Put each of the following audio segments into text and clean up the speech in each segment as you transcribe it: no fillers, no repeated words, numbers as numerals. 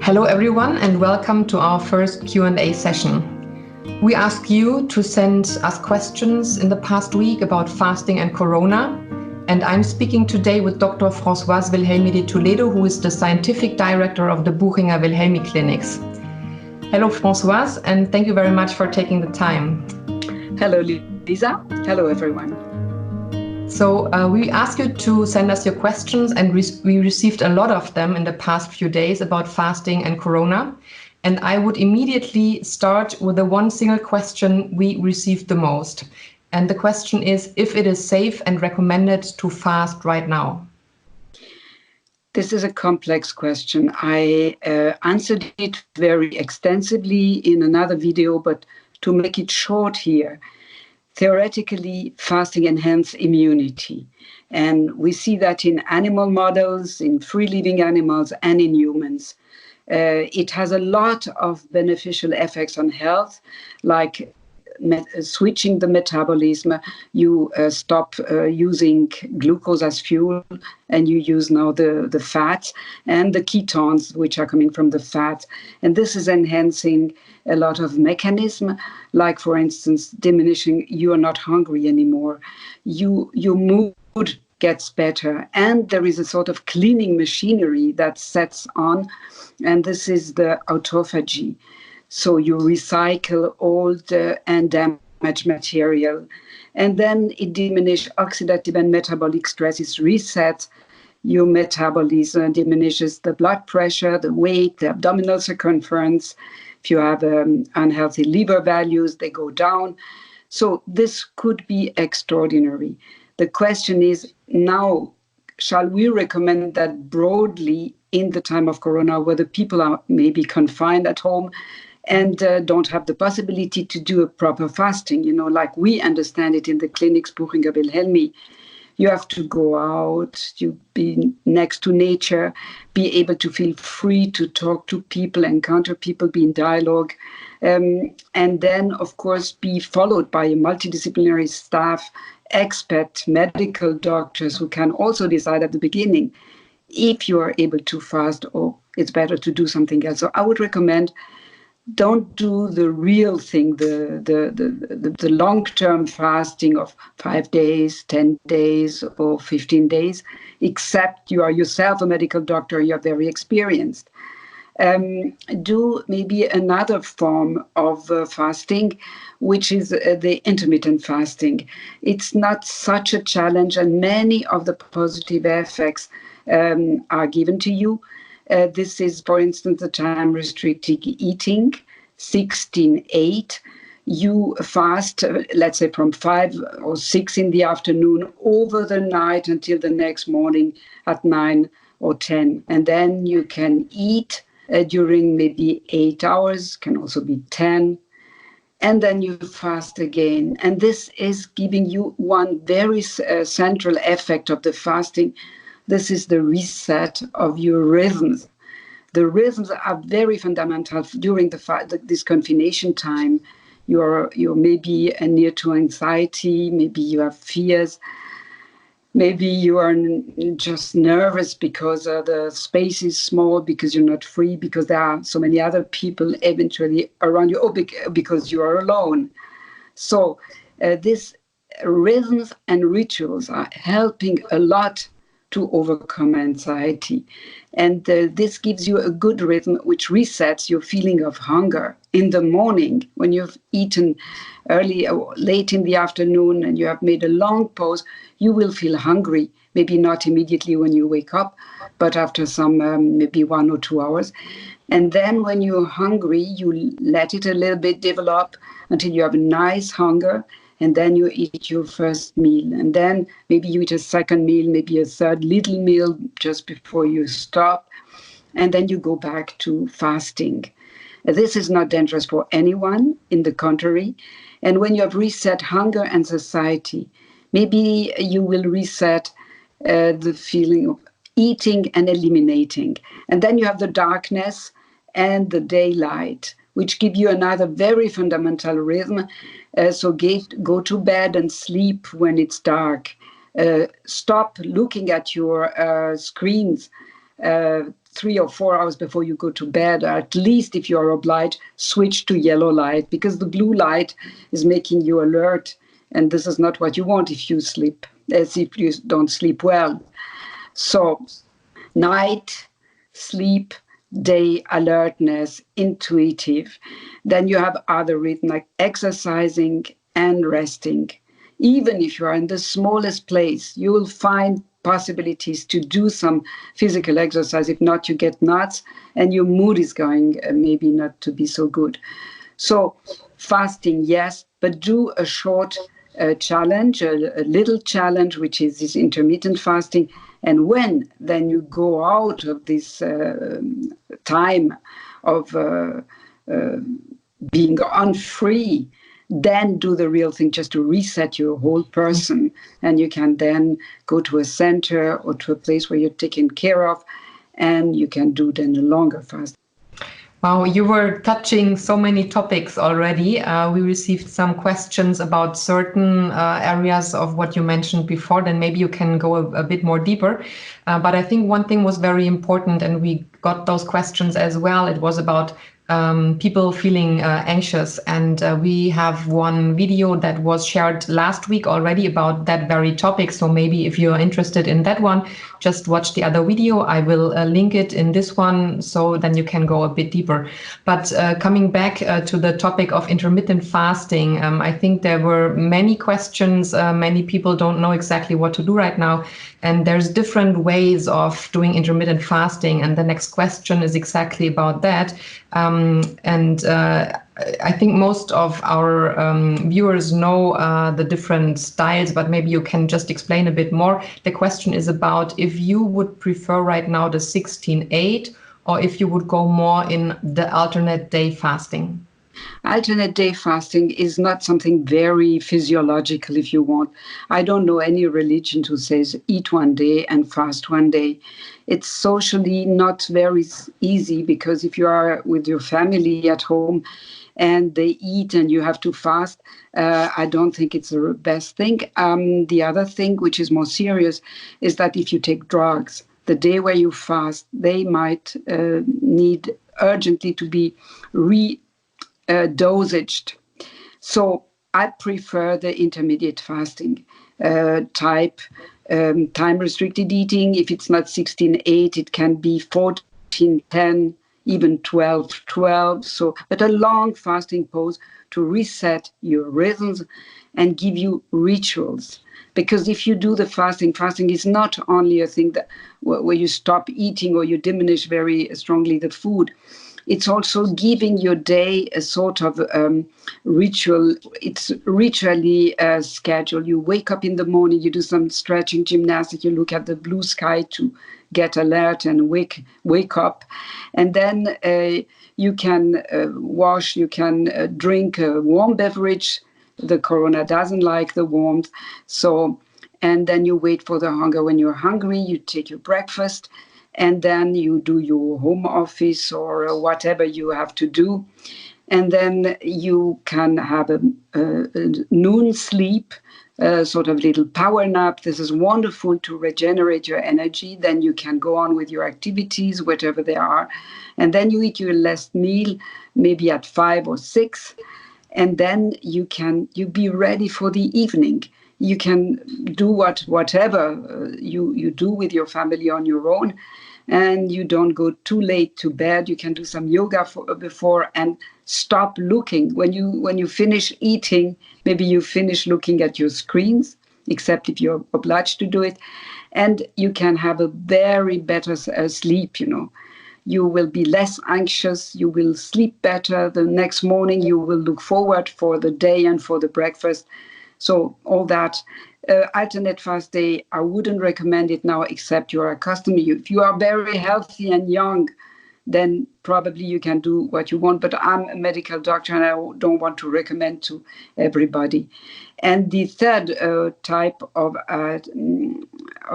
Hello everyone and welcome to our first Q&A session. We asked you to send us questions in the past week about fasting and corona, and I'm speaking today with Dr. Françoise Wilhelmi de Toledo, who is the scientific director of the Buchinger Wilhelmi Clinics. Hello Françoise, and thank you very much for taking the time. Hello Lisa, hello everyone. So we asked you to send us your questions, and we received a lot of them in the past few days about fasting and corona. And I would immediately start with the one single question we received the most. And the question is if it is safe and recommended to fast right now. This is a complex question. I answered it very extensively in another video, but to make it short here, theoretically, fasting enhances immunity. And we see that in animal models, in free-living animals, and in humans. It has a lot of beneficial effects on health, like switching the metabolism. You stop using glucose as fuel, and you use now the fat and the ketones, which are coming from the fat. And this is enhancing a lot of mechanism, like, for instance, diminishing, you are not hungry anymore. Your mood gets better, and there is a sort of cleaning machinery that sets on, and this is the autophagy. So you recycle old and damaged material, and then it diminishes oxidative and metabolic stress. It resets your metabolism, diminishes the blood pressure, the weight, the abdominal circumference. If you have unhealthy liver values, they go down. So this could be extraordinary. The question is now, shall we recommend that broadly in the time of corona, where the people are maybe confined at home and don't have the possibility to do a proper fasting, like we understand it in the clinics, Buchinger Wilhelmi? You have to go out, you be next to nature, be able to feel free to talk to people, encounter people, be in dialogue, and then, of course, be followed by a multidisciplinary staff, expert medical doctors who can also decide at the beginning if you are able to fast or it's better to do something else. So I would recommend, don't do the real thing, the long-term fasting of 5 days, 10 days, or 15 days, except you are yourself a medical doctor, you're very experienced. Do maybe another form of fasting, which is the intermittent fasting. It's not such a challenge, and many of the positive effects are given to you. This is, for instance, the time-restricted eating, 16-8. You fast, let's say, from 5 or 6 in the afternoon over the night until the next morning at 9 or 10. And then you can eat during maybe 8 hours, can also be 10. And then you fast again. And this is giving you one very central effect of the fasting. This is the reset of your rhythms. The rhythms are very fundamental during this confination time. You're maybe near to anxiety, maybe you have fears, maybe you are just nervous because the space is small, because you're not free, because there are so many other people eventually around you, or because you are alone. So these rhythms and rituals are helping a lot to overcome anxiety. And this gives you a good rhythm, which resets your feeling of hunger in the morning. When you've eaten early or late in the afternoon and you have made a long pause, you will feel hungry. Maybe not immediately when you wake up, but after some maybe 1 or 2 hours. And then when you're hungry, you let it a little bit develop until you have a nice hunger. And then you eat your first meal. And then maybe you eat a second meal, maybe a third little meal just before you stop. And then you go back to fasting. This is not dangerous for anyone, in the contrary. And when you have reset hunger and satiety, maybe you will reset the feeling of eating and eliminating. And then you have the darkness and the daylight, which give you another very fundamental rhythm. So go to bed and sleep when it's dark. Stop looking at your screens 3 or 4 hours before you go to bed, or at least if you are obliged, switch to yellow light, because the blue light is making you alert, and this is not what you want if you don't sleep well. So night, sleep, day, alertness, intuitive. Then you have other rhythm like exercising and resting. Even if you are in the smallest place, you will find possibilities to do some physical exercise. If not, you get nuts and your mood is going maybe not to be so good. So fasting, yes, but do a short challenge, a little challenge, which is this intermittent fasting. And when then you go out of this time of being unfree, then do the real thing, just to reset your whole person. And you can then go to a center or to a place where you're taken care of, and you can do then a longer fast. Wow, you were touching so many topics already. We received some questions about certain areas of what you mentioned before. Then maybe you can go a bit more deeper. But I think one thing was very important, and we got those questions as well. It was about people feeling anxious. And we have one video that was shared last week already about that very topic. So maybe if you're interested in that one, just watch the other video. I will link it in this one, so then you can go a bit deeper. But coming back to the topic of intermittent fasting, I think there were many questions. Many people don't know exactly what to do right now. And there's different ways of doing intermittent fasting. And the next question is exactly about that. I think most of our viewers know the different styles, but maybe you can just explain a bit more. The question is about if you would prefer right now the 16/8, or if you would go more in the alternate day fasting. Alternate day fasting is not something very physiological, if you want. I don't know any religion who says eat one day and fast one day. It's socially not very easy, because if you are with your family at home and they eat and you have to fast, I don't think it's the best thing. The other thing, which is more serious, is that if you take drugs, the day where you fast, they might need urgently to be dosaged. So I prefer the intermediate fasting type. Time restricted eating, if it's not 16/8, it can be 14/10, even 12/12. So, but a long fasting pause to reset your rhythms and give you rituals. Because if you do the fasting is not only a thing that where you stop eating or you diminish very strongly the food. It's also giving your day a sort of ritual. It's ritually scheduled. You wake up in the morning, you do some stretching, gymnastics, you look at the blue sky to get alert and wake up. And then you can wash, you can drink a warm beverage. The corona doesn't like the warmth. So, and then you wait for the hunger. When you're hungry, you take your breakfast. And then you do your home office or whatever you have to do. And then you can have a noon sleep, sort of little power nap. This is wonderful to regenerate your energy. Then you can go on with your activities, whatever they are. And then you eat your last meal, maybe at 5 or 6. And then you be ready for the evening. You can do whatever you do with your family on your own. And you don't go too late to bed. You can do some yoga before and stop looking. When you finish eating, maybe you finish looking at your screens, except if you're obliged to do it. And you can have a very better sleep, You will be less anxious. You will sleep better. The next morning, you will look forward for the day and for the breakfast. So all that. Alternate fast day, I wouldn't recommend it now, except you're accustomed. If you are very healthy and young, then probably you can do what you want. But I'm a medical doctor and I don't want to recommend to everybody. And the third type of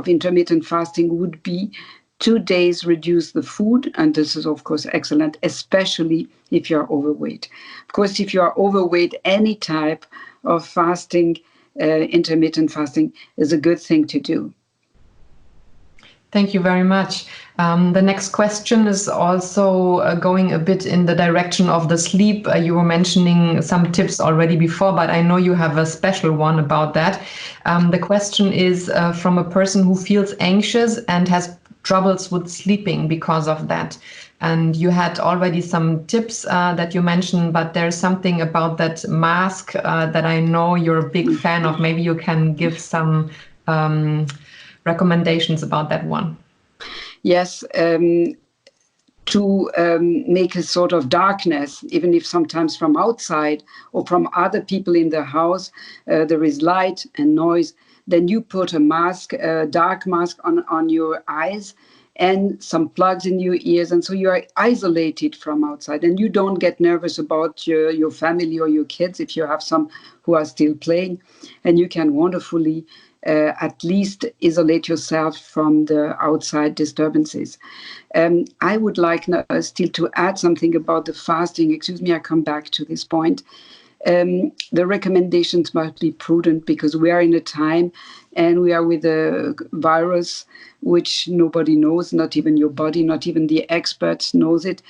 intermittent fasting would be 2 days reduce the food. And this is, of course, excellent, especially if you're overweight. Of course, if you are overweight, any type of fasting, intermittent fasting is a good thing to do. Thank you very much. The next question is also going a bit in the direction of the sleep. You were mentioning some tips already before, but I know you have a special one about that. The question is from a person who feels anxious and has troubles with sleeping because of that. And you had already some tips that you mentioned, but there's something about that mask that I know you're a big fan of. Maybe you can give some recommendations about that one. Yes, to make a sort of darkness, even if sometimes from outside or from other people in the house, there is light and noise, then you put a mask, a dark mask on your eyes and some plugs in your ears. And so you are isolated from outside and you don't get nervous about your family or your kids if you have some who are still playing. And you can wonderfully at least isolate yourself from the outside disturbances. I would like still to add something about the fasting. Excuse me, I come back to this point. The recommendations must be prudent because we are in a time and we are with a virus which nobody knows, not even your body, not even the experts knows it.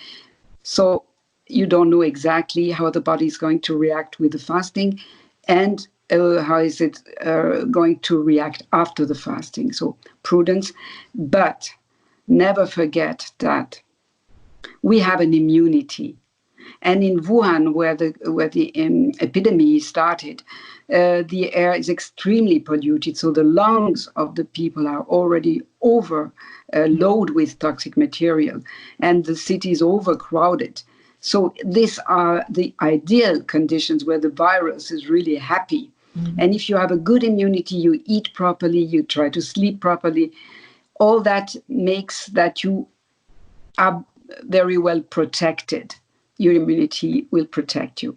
So you don't know exactly how the body is going to react with the fasting and how is it going to react after the fasting. So prudence, but never forget that we have an immunity. And in Wuhan, where the epidemic started, the air is extremely polluted. So the lungs of the people are already overloaded with toxic material, and the city is overcrowded. So these are the ideal conditions where the virus is really happy. Mm-hmm. And if you have a good immunity, you eat properly, you try to sleep properly, all that makes that you are very well protected. Your immunity will protect you.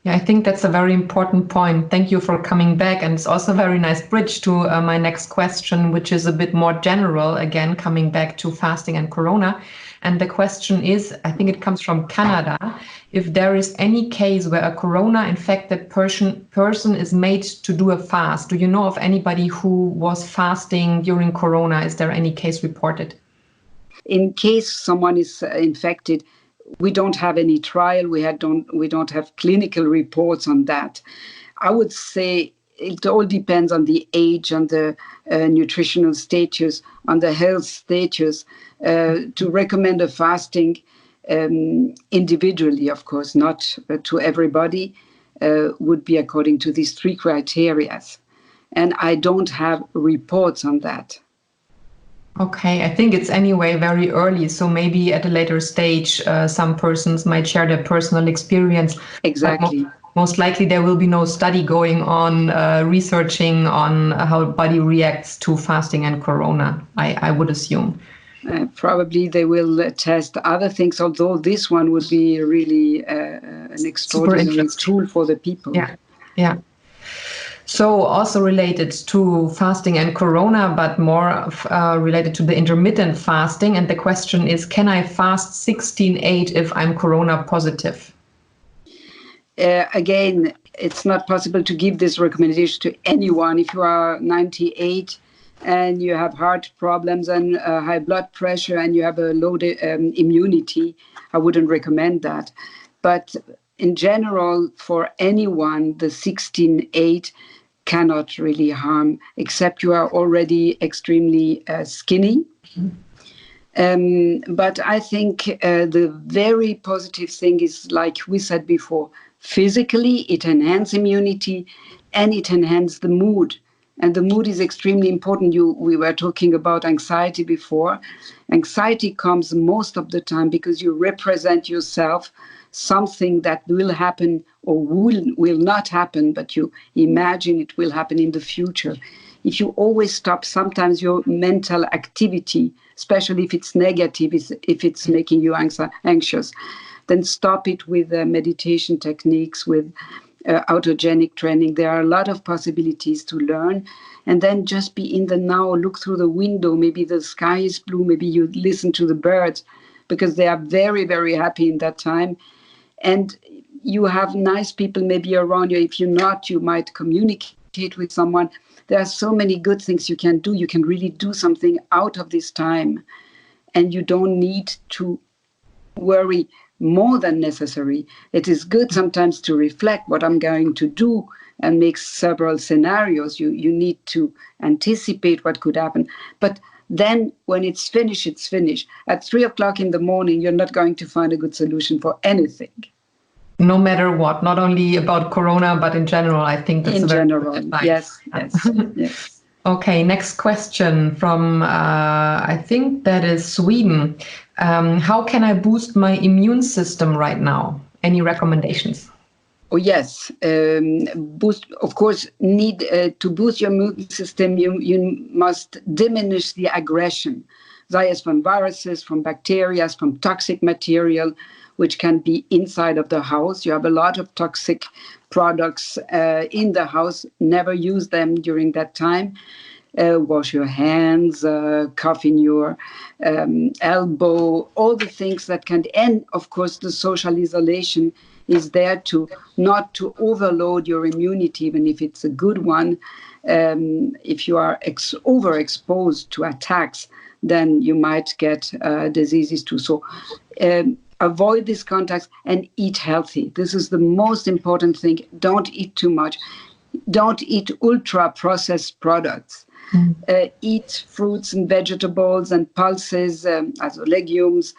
Yeah, I think that's a very important point. Thank you for coming back. And it's also a very nice bridge to my next question, which is a bit more general, again, coming back to fasting and corona. And the question is, I think it comes from Canada, if there is any case where a corona-infected person is made to do a fast. Do you know of anybody who was fasting during corona? Is there any case reported? In case someone is infected, we don't have any trial. We don't have clinical reports on that. I would say it all depends on the age, on the nutritional status, on the health status. To recommend a fasting individually, of course, not to everybody, would be according to these 3 criteria. And I don't have reports on that. Okay, I think it's anyway very early, so maybe at a later stage, some persons might share their personal experience. Exactly. Most likely there will be no study going on researching on how the body reacts to fasting and corona, I would assume. Probably they will test other things, although this one would be really an extraordinary tool for the people. Yeah. So also related to fasting and corona, but more related to the intermittent fasting. And the question is, can I fast 16/8 if I'm corona positive? Again, it's not possible to give this recommendation to anyone. If you are 98 and you have heart problems and high blood pressure and you have a low immunity, I wouldn't recommend that. But in general, for anyone, the 16/8 cannot really harm, except you are already extremely skinny. But I think the very positive thing is, like we said before, physically it enhances immunity and it enhances the mood. And the mood is extremely important. We were talking about anxiety before. Anxiety comes most of the time because you represent yourself something that will happen or will not happen, but you imagine it will happen in the future. If you always stop sometimes your mental activity, especially if it's negative, if it's making you anxious, then stop it with meditation techniques, with autogenic training. There are a lot of possibilities to learn. And then just be in the now, look through the window. Maybe the sky is blue. Maybe you listen to the birds because they are very, very happy in that time. And you have nice people maybe around you. If you're not, you might communicate with someone. there are so many good things you can do. You can really do something out of this time, and you don't need to worry more than necessary. It is good sometimes to reflect what I'm going to do and make several scenarios. You need to anticipate what could happen. But then when it's finished, it's finished. At 3:00 in the morning, you're not going to find a good solution for anything. No matter what, not only about Corona, but in general, I think that's in a very general. good advice. Yes. Okay, next question from, I think that is Sweden. How can I boost my immune system right now? Any recommendations? Oh, yes. Of course, need to boost your immune system, you must diminish the aggression, as from viruses, from bacteria, from toxic material, which can be inside of the house. You have a lot of toxic products in the house. Never use them during that time. Wash your hands, cough in your elbow, all the things that can, and of course the social isolation is there to not to overload your immunity, even if it's a good one. If you are overexposed to attacks, then you might get diseases too. So avoid these contacts and eat healthy. This is the most important thing. Don't eat too much. Don't eat ultra-processed products. Eat fruits and vegetables and pulses, also legumes,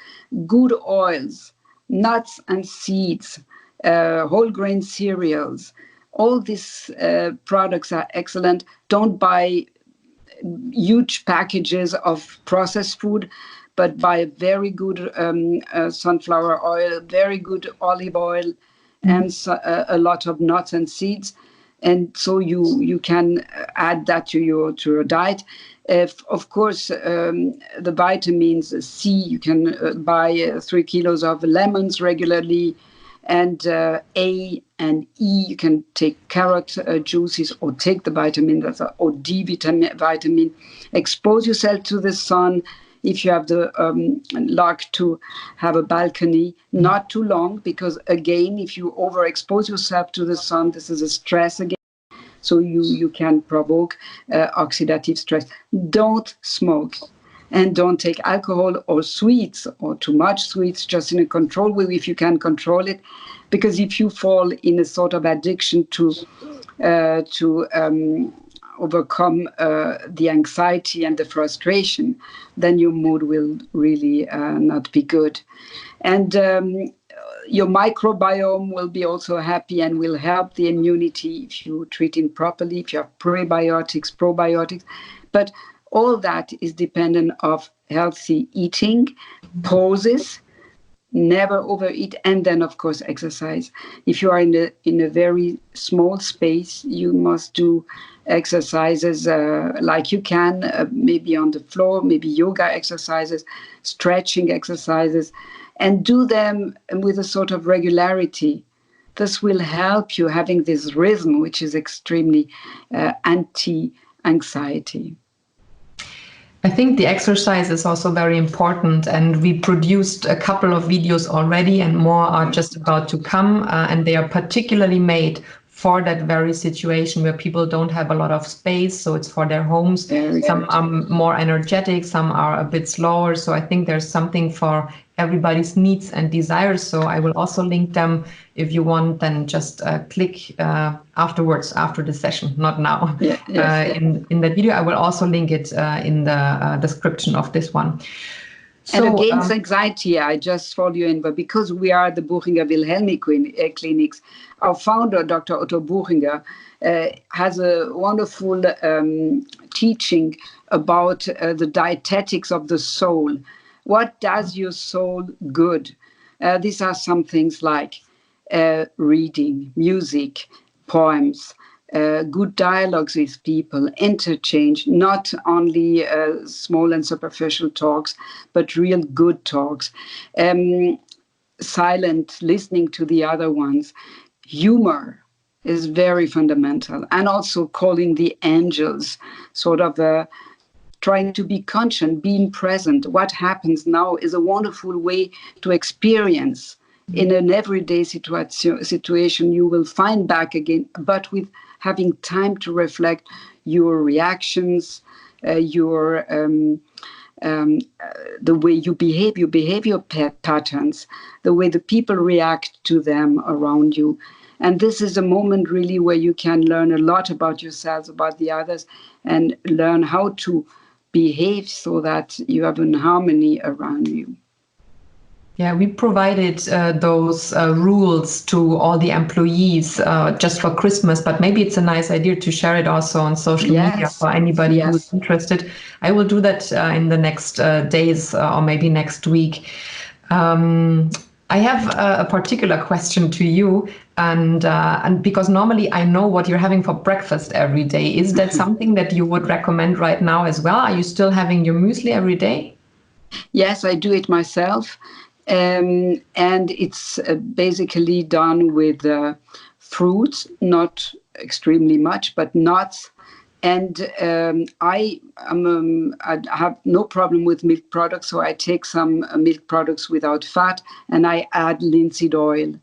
good oils, nuts and seeds, whole grain cereals. All these products are excellent. Don't buy huge packages of processed food, but buy very good sunflower oil, very good olive oil, and a lot of nuts and seeds. And so you can add that to your diet. Of course, the vitamins C, you can buy 3 kilos of lemons regularly, and A and E, you can take carrot juices or take the vitamin, that's or D vitamin. Expose yourself to the sun. If you have the luck to have a balcony, not too long, because again, if you overexpose yourself to the sun, this is a stress again. So you can provoke oxidative stress. Don't smoke, and don't take alcohol or sweets or too much sweets, just in a controlled way if you can control it. Because if you fall in a sort of addiction to overcome the anxiety and the frustration, then your mood will really not be good. And your microbiome will be also happy and will help the immunity if you treat it properly, if you have prebiotics, probiotics. But all that is dependent of healthy eating, pauses, never overeat, and then of course exercise. If you are in a very small space, you must do exercises like you can, maybe on the floor, maybe yoga exercises, stretching exercises, and do them with a sort of regularity. This will help you having this rhythm, which is extremely anti-anxiety. I think the exercise is also very important, and we produced a couple of videos already, and more are just about to come, and they are particularly made for that very situation where people don't have a lot of space, so it's for their homes. Some are more energetic, some are a bit slower, so I think there's something for everybody's needs and desires. So I will also link them if you want, then just click afterwards, after the session, not now. In that video. I will also link it in the description of this one. So, and against anxiety, I just follow you in, but because we are the Buchinger Wilhelmi clinics, our founder, Dr. Otto Buchinger, has a wonderful teaching about the dietetics of the soul. What does your soul good? These are some things like reading, music, poems, good dialogues with people, interchange, not only small and superficial talks, but real good talks, silent listening to the other ones. Humor is very fundamental, and also calling the angels, sort of trying to be conscious, being present. What happens now is a wonderful way to experience. In an everyday situation, you will find back again, but with having time to reflect, your reactions, the way you behave, your behavior patterns, the way the people react to them around you. And this is a moment really where you can learn a lot about yourselves, about the others, and learn how to behave so that you have an harmony around you. Yeah, we provided those rules to all the employees just for Christmas, but maybe it's a nice idea to share it also on social media for anybody who's interested. I will do that in the next days or maybe next week. I have a particular question to you, and because normally I know what you're having for breakfast every day. Is that something that you would recommend right now as well? Are you still having your muesli every day? Yes, I do it myself. And it's basically done with fruits, not extremely much, but nuts. And I have no problem with milk products, so I take some milk products without fat, and I add linseed oil.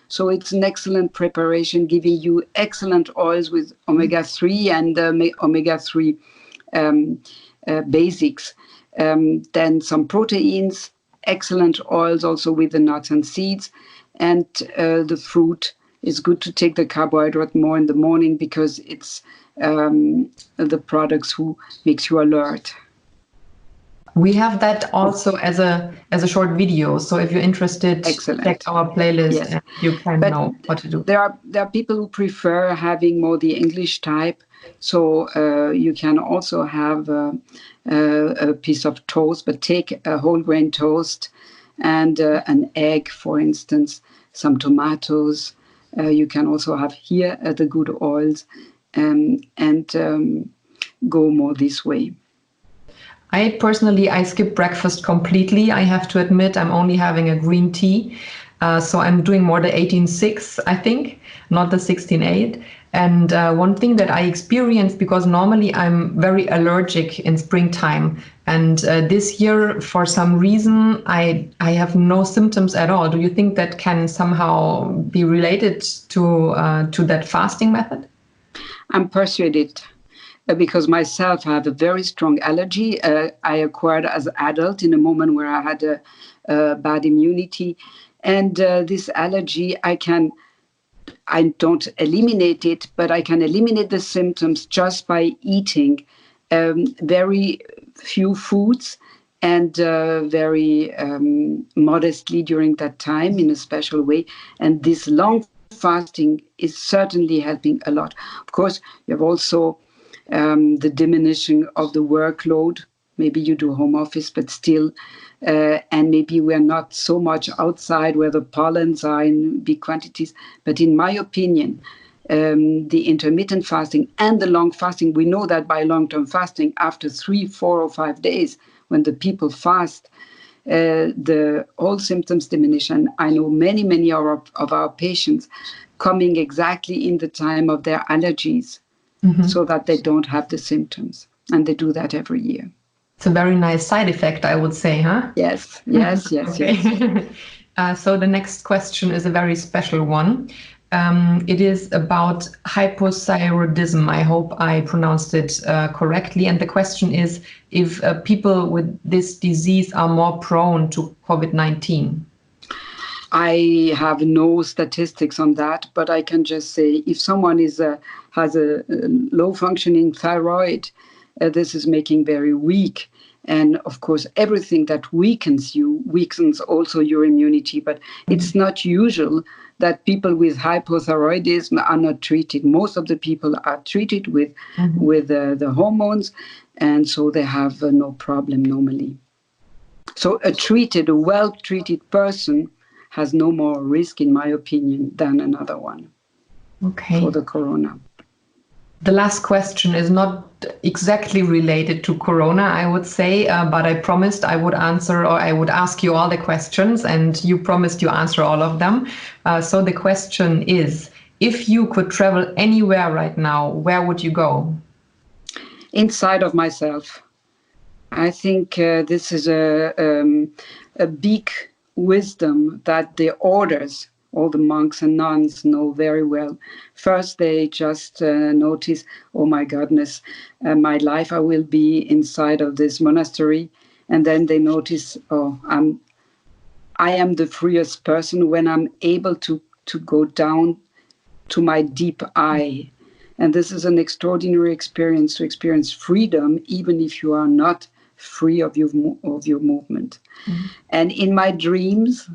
So it's an excellent preparation, giving you excellent oils with omega-3 and omega-3 basics. Then some proteins, excellent oils also with the nuts and seeds, and the fruit is good to take the carbohydrate more in the morning because it's the products who makes you alert. We have that also as a short video. So if you're interested, check our playlist and you can know what to do. There are people who prefer having more the English type. So you can also have a piece of toast, but take a whole grain toast and an egg, for instance, some tomatoes. You can also have here the good oils and go more this way. I personally skip breakfast completely. I have to admit, I'm only having a green tea. So I'm doing more the 18-6, I think, not the 16-8. And one thing that I experienced, because normally I'm very allergic in springtime, and this year, for some reason, I have no symptoms at all. Do you think that can somehow be related to that fasting method? I'm persuaded. Because myself, I have a very strong allergy. I acquired as an adult in a moment where I had a bad immunity. And this allergy, I don't eliminate it, but I can eliminate the symptoms just by eating very few foods and very modestly during that time in a special way. And this long fasting is certainly helping a lot. Of course, you have also the diminishing of the workload. Maybe you do home office, but still, and maybe we're not so much outside where the pollens are in big quantities. But in my opinion, the intermittent fasting and the long fasting, we know that by long-term fasting, after 3, 4, or 5 days, when the people fast, the all symptoms diminish. And I know many of our patients coming exactly in the time of their allergies. So that they don't have the symptoms. And they do that every year. It's a very nice side effect, I would say, huh? Yes. So the next question is a very special one. It is about hypothyroidism. I hope I pronounced it correctly. And the question is if people with this disease are more prone to COVID-19. I have no statistics on that, but I can just say if someone has a low functioning thyroid, this is making very weak. And of course, everything that weakens you weakens also your immunity. But it's not usual that people with hypothyroidism are not treated. Most of the people are treated with the hormones, and so they have no problem normally. So a well-treated person has no more risk, in my opinion, than another one for the corona. The last question is not exactly related to corona, I would say, but I promised I would answer, or I would ask you all the questions, and you promised you answer all of them. So the question is, if you could travel anywhere right now, where would you go? Inside of myself. I think this is a big wisdom that the orders all the monks and nuns know very well. First, they just notice, oh my goodness, my life, I will be inside of this monastery. And then they notice, oh, I am the freest person when I'm able to go down to my deep I. And this is an extraordinary experience, to experience freedom, even if you are not free of your movement. Mm-hmm. And in my dreams,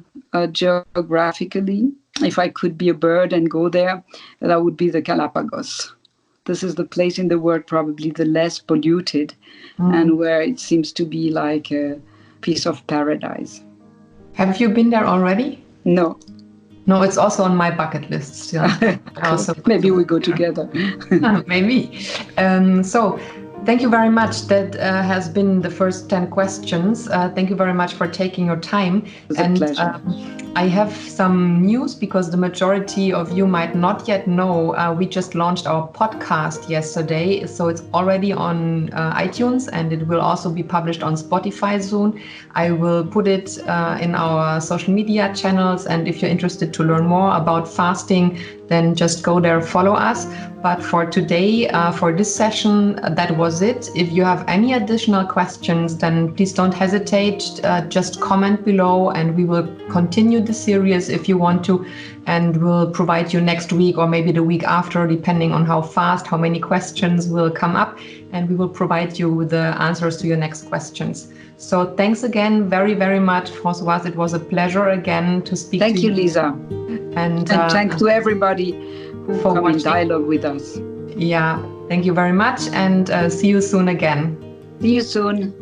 geographically, if I could be a bird and go there, that would be the Galapagos. This is the place in the world probably the less polluted, and where it seems to be like a piece of paradise. Have you been there already? No. No, it's also on my bucket list still. Maybe we go together. Maybe. So thank you very much. That has been the first 10 questions. Thank you very much for taking your time. It's a pleasure. I have some news because the majority of you might not yet know. We just launched our podcast yesterday, so it's already on iTunes, and it will also be published on Spotify soon. I will put it in our social media channels, and if you're interested to learn more about fasting, then just go there, follow us. But for today, for this session, that was it. If you have any additional questions, then please don't hesitate. Just comment below, and we will continue the series if you want to, and we'll provide you next week or maybe the week after, depending on how fast, how many questions will come up, and we will provide you with the answers to your next questions. So thanks again very, very much, Françoise. It was a pleasure again to speak to you. Thank you, Lisa. And thanks to everybody who come in dialogue with us. Yeah, thank you very much, and see you soon again. See you soon.